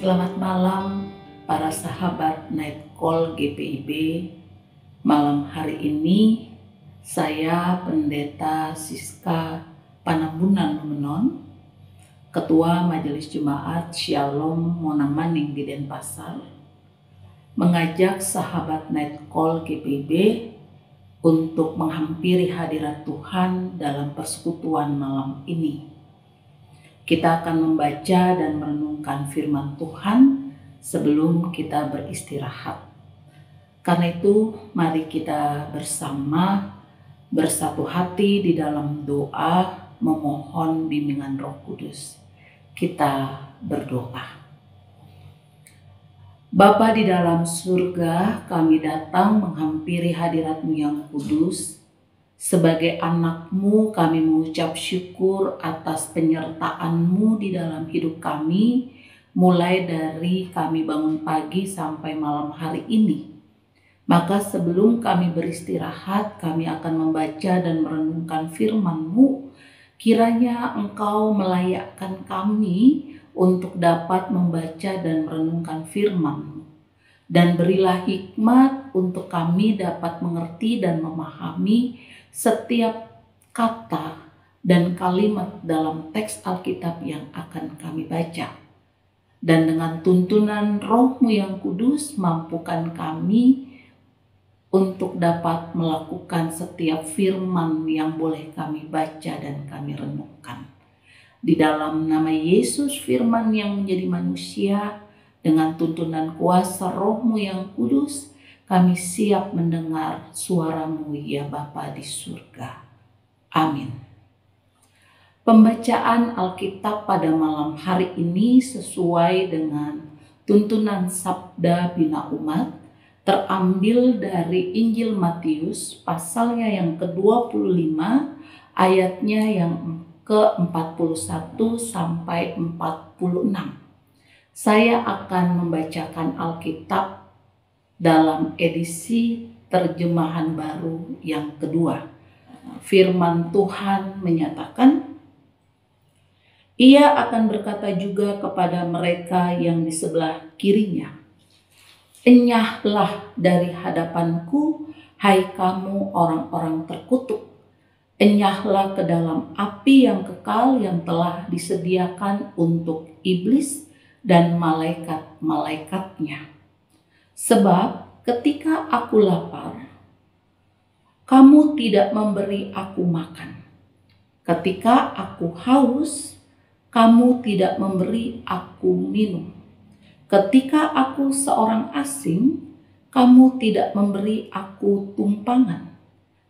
Selamat malam para sahabat Night Call GPIB. Malam hari ini saya Pendeta Siska Panambunan Numenon, Ketua Majelis Jemaat Shalom Monamaning di Denpasar, mengajak sahabat Night Call GPIB untuk menghampiri hadirat Tuhan dalam persekutuan malam ini. Kita akan membaca dan merenungkan firman Tuhan sebelum kita beristirahat. Karena itu, mari kita bersama bersatu hati di dalam doa memohon bimbingan Roh Kudus. Kita berdoa. Bapa di dalam surga, kami datang menghampiri hadirat-Mu yang kudus. Sebagai anak-Mu, kami mengucap syukur atas penyertaan-Mu di dalam hidup kami, mulai dari kami bangun pagi sampai malam hari ini. Maka sebelum kami beristirahat, kami akan membaca dan merenungkan firman-Mu. Kiranya Engkau melayakkan kami untuk dapat membaca dan merenungkan firman-Mu. Dan berilah hikmat untuk kami dapat mengerti dan memahami setiap kata dan kalimat dalam teks Alkitab yang akan kami baca. Dan dengan tuntunan Roh-Mu yang kudus, mampukan kami untuk dapat melakukan setiap firman yang boleh kami baca dan kami renungkan. Di dalam nama Yesus, firman yang menjadi manusia, dengan tuntunan kuasa Roh-Mu yang kudus, kami siap mendengar suara-Mu ya Bapa di surga. Amin. Pembacaan Alkitab pada malam hari ini sesuai dengan tuntunan Sabda Bina Umat terambil dari Injil Matius pasalnya yang ke-25 ayatnya yang ke-41 sampai 46. Saya akan membacakan Alkitab dalam edisi terjemahan baru yang kedua. Firman Tuhan menyatakan, Ia akan berkata juga kepada mereka yang di sebelah kirinya, Enyahlah dari hadapanku, hai kamu orang-orang terkutuk. Enyahlah ke dalam api yang kekal yang telah disediakan untuk iblis dan malaikat-malaikatnya. Sebab ketika aku lapar, kamu tidak memberi aku makan. Ketika aku haus, kamu tidak memberi aku minum. Ketika aku seorang asing, kamu tidak memberi aku tumpangan.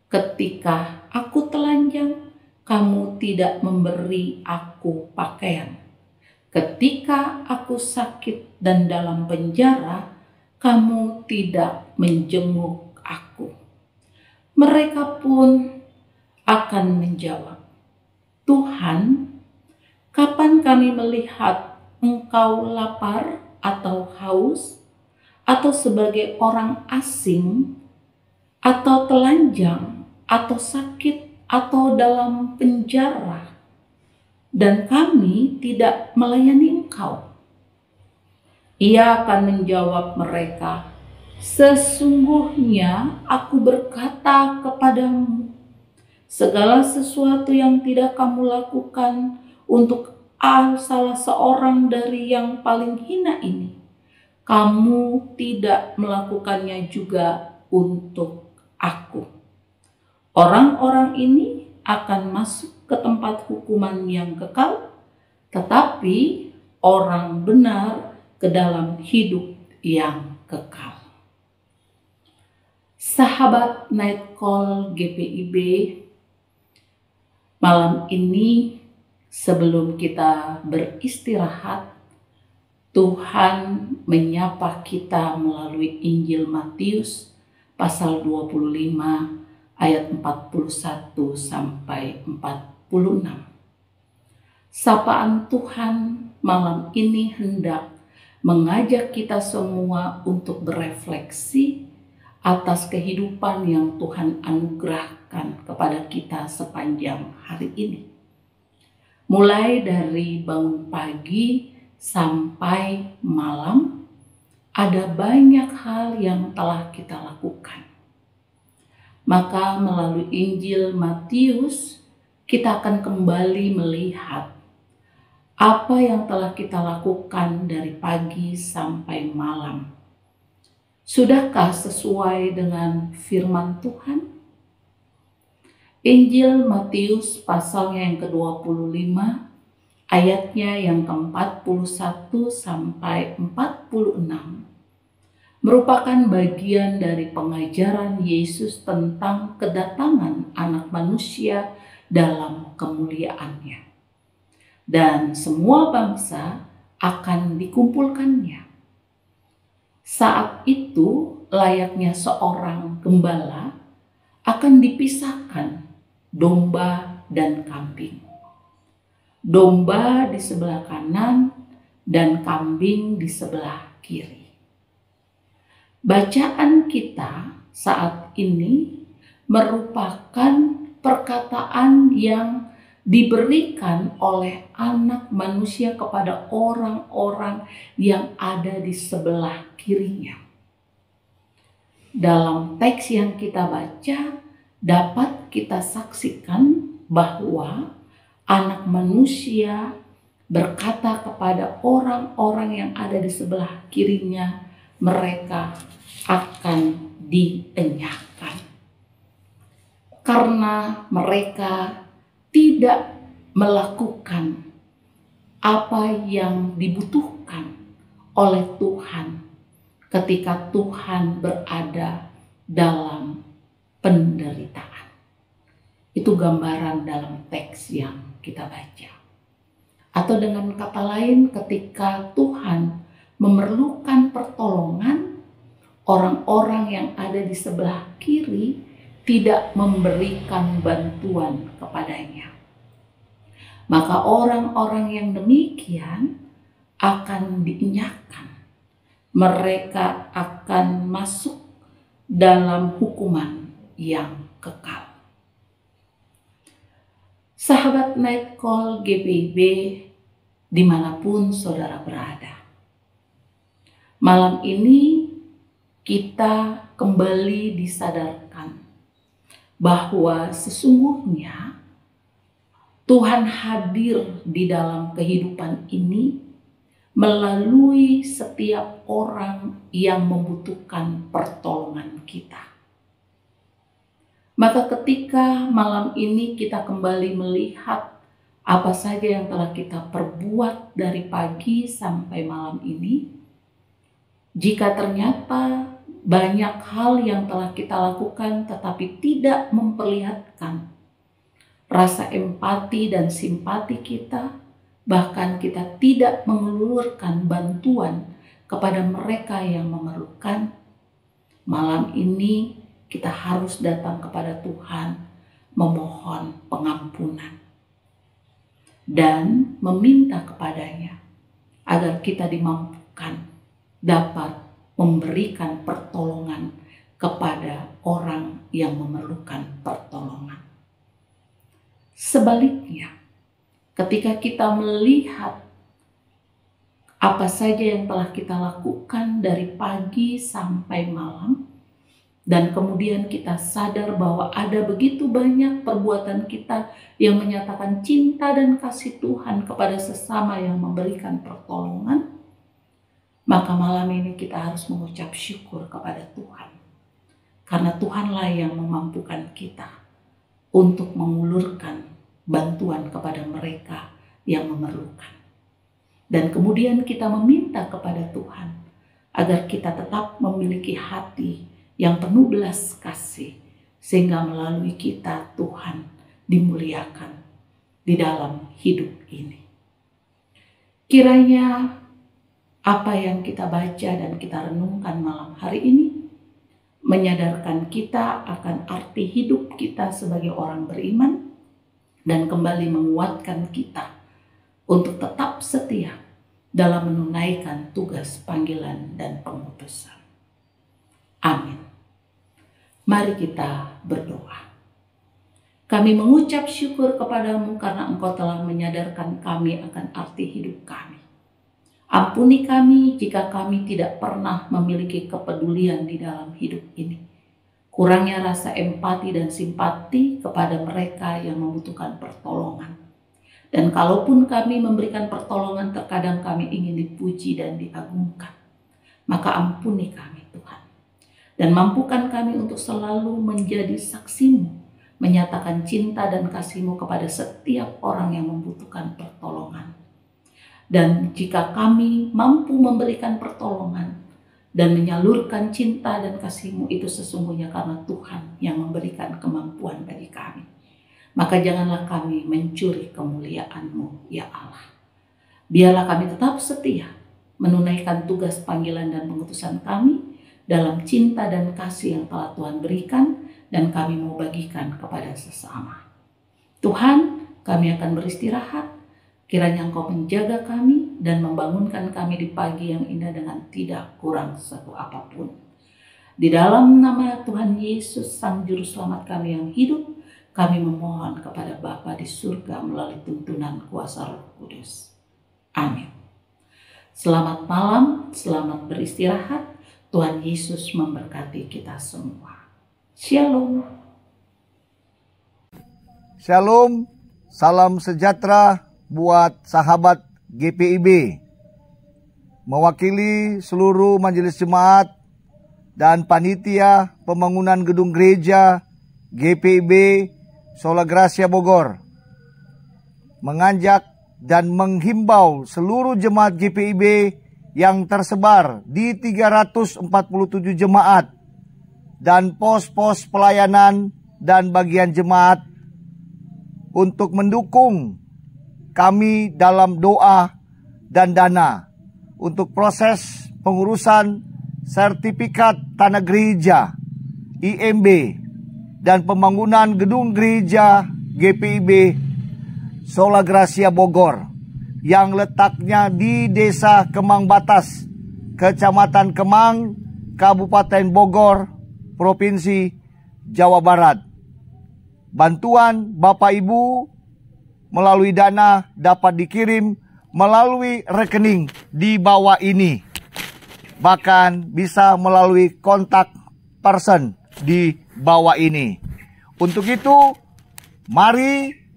Ketika aku telanjang, kamu tidak memberi aku pakaian. Ketika aku sakit dan dalam penjara, kamu tidak menjenguk aku. Mereka pun akan menjawab, Tuhan, kapan kami melihat Engkau lapar atau haus, atau sebagai orang asing, atau telanjang, atau sakit, atau dalam penjara, dan kami tidak melayani Engkau? Ia akan menjawab mereka, sesungguhnya aku berkata kepadamu, segala sesuatu yang tidak kamu lakukan untuk salah seorang dari yang paling hina ini, kamu tidak melakukannya juga untuk aku. Orang-orang ini akan masuk ke tempat hukuman yang kekal, tetapi orang benar ke dalam hidup yang kekal. Sahabat Night Call GPIB, malam ini sebelum kita beristirahat, Tuhan menyapa kita melalui Injil Matius pasal 25 ayat 41 sampai 46. Sapaan Tuhan malam ini hendak mengajak kita semua untuk berefleksi atas kehidupan yang Tuhan anugerahkan kepada kita sepanjang hari ini. Mulai dari bangun pagi sampai malam, ada banyak hal yang telah kita lakukan. Maka melalui Injil Matius, kita akan kembali melihat apa yang telah kita lakukan dari pagi sampai malam. Sudahkah sesuai dengan firman Tuhan? Injil Matius pasalnya yang ke-25, ayatnya yang ke-41 sampai 46, merupakan bagian dari pengajaran Yesus tentang kedatangan Anak Manusia dalam kemuliaannya. Dan semua bangsa akan dikumpulkannya. Saat itu layaknya seorang gembala akan dipisahkan domba dan kambing. Domba di sebelah kanan dan kambing di sebelah kiri. Bacaan kita saat ini merupakan perkataan yang diberikan oleh Anak Manusia kepada orang-orang yang ada di sebelah kirinya. Dalam teks yang kita baca, dapat kita saksikan bahwa Anak Manusia berkata kepada orang-orang yang ada di sebelah kirinya, mereka akan dienyahkan. Karena mereka tidak melakukan apa yang dibutuhkan oleh Tuhan ketika Tuhan berada dalam penderitaan. Itu gambaran dalam teks yang kita baca. Atau dengan kata lain, ketika Tuhan memerlukan pertolongan, orang-orang yang ada di sebelah kiri tidak memberikan bantuan kepadanya. Maka orang-orang yang demikian akan dienyahkan. Mereka akan masuk dalam hukuman yang kekal. Sahabat Night Call GPIB dimanapun saudara berada. Malam ini kita kembali disadarkan bahwa sesungguhnya Tuhan hadir di dalam kehidupan ini melalui setiap orang yang membutuhkan pertolongan kita. Maka ketika malam ini kita kembali melihat apa saja yang telah kita perbuat dari pagi sampai malam ini, jika ternyata banyak hal yang telah kita lakukan tetapi tidak memperlihatkan rasa empati dan simpati kita, bahkan kita tidak mengulurkan bantuan kepada mereka yang memerlukan, malam ini kita harus datang kepada Tuhan memohon pengampunan dan meminta kepadanya agar kita dimampukan dapat memberikan pertolongan kepada orang yang memerlukan pertolongan. Sebaliknya, ketika kita melihat apa saja yang telah kita lakukan dari pagi sampai malam, dan kemudian kita sadar bahwa ada begitu banyak perbuatan kita yang menyatakan cinta dan kasih Tuhan kepada sesama yang memberikan pertolongan, maka malam ini kita harus mengucap syukur kepada Tuhan. Karena Tuhanlah yang memampukan kita untuk mengulurkan bantuan kepada mereka yang memerlukan. Dan kemudian kita meminta kepada Tuhan agar kita tetap memiliki hati yang penuh belas kasih, sehingga melalui kita Tuhan dimuliakan di dalam hidup ini. Kiranya apa yang kita baca dan kita renungkan malam hari ini menyadarkan kita akan arti hidup kita sebagai orang beriman dan kembali menguatkan kita untuk tetap setia dalam menunaikan tugas panggilan dan pengutusan. Amin. Mari kita berdoa. Kami mengucap syukur kepadamu karena Engkau telah menyadarkan kami akan arti hidup kami. Ampuni kami jika kami tidak pernah memiliki kepedulian di dalam hidup ini. Kurangnya rasa empati dan simpati kepada mereka yang membutuhkan pertolongan. Dan kalaupun kami memberikan pertolongan, terkadang kami ingin dipuji dan diagungkan. Maka ampuni kami Tuhan. Dan mampukan kami untuk selalu menjadi saksi-Mu, menyatakan cinta dan kasih-Mu kepada setiap orang yang membutuhkan pertolongan. Dan jika kami mampu memberikan pertolongan dan menyalurkan cinta dan kasih-Mu, itu sesungguhnya karena Tuhan yang memberikan kemampuan bagi kami. Maka janganlah kami mencuri kemuliaan-Mu, ya Allah. Biarlah kami tetap setia menunaikan tugas panggilan dan pengutusan kami dalam cinta dan kasih yang telah Tuhan berikan dan kami mau bagikan kepada sesama. Tuhan, kami akan beristirahat. Kiranya Engkau menjaga kami dan membangunkan kami di pagi yang indah dengan tidak kurang satu apapun. Di dalam nama Tuhan Yesus, Sang Juru Selamat kami yang hidup, kami memohon kepada Bapa di surga melalui tuntunan kuasa Roh Kudus. Amin. Selamat malam, selamat beristirahat. Tuhan Yesus memberkati kita semua. Shalom. Shalom, salam sejahtera buat sahabat GPIB. Mewakili seluruh majelis jemaat dan panitia pembangunan gedung gereja GPIB Sola Gracia Bogor, mengajak dan menghimbau seluruh jemaat GPIB yang tersebar di 347 jemaat dan pos-pos pelayanan dan bagian jemaat untuk mendukung kami dalam doa dan dana untuk proses pengurusan sertifikat tanah gereja IMB dan pembangunan gedung gereja GPIB Sola Gracia Bogor yang letaknya di Desa Kemang Batas, Kecamatan Kemang, Kabupaten Bogor, Provinsi Jawa Barat. Bantuan Bapak Ibu melalui dana dapat dikirim melalui rekening di bawah ini. Bahkan bisa melalui kontak person di bawah ini. Untuk itu, mari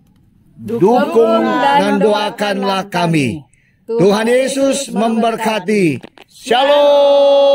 dukung dan doakanlah kami. Tuhan Yesus memberkati. Shalom.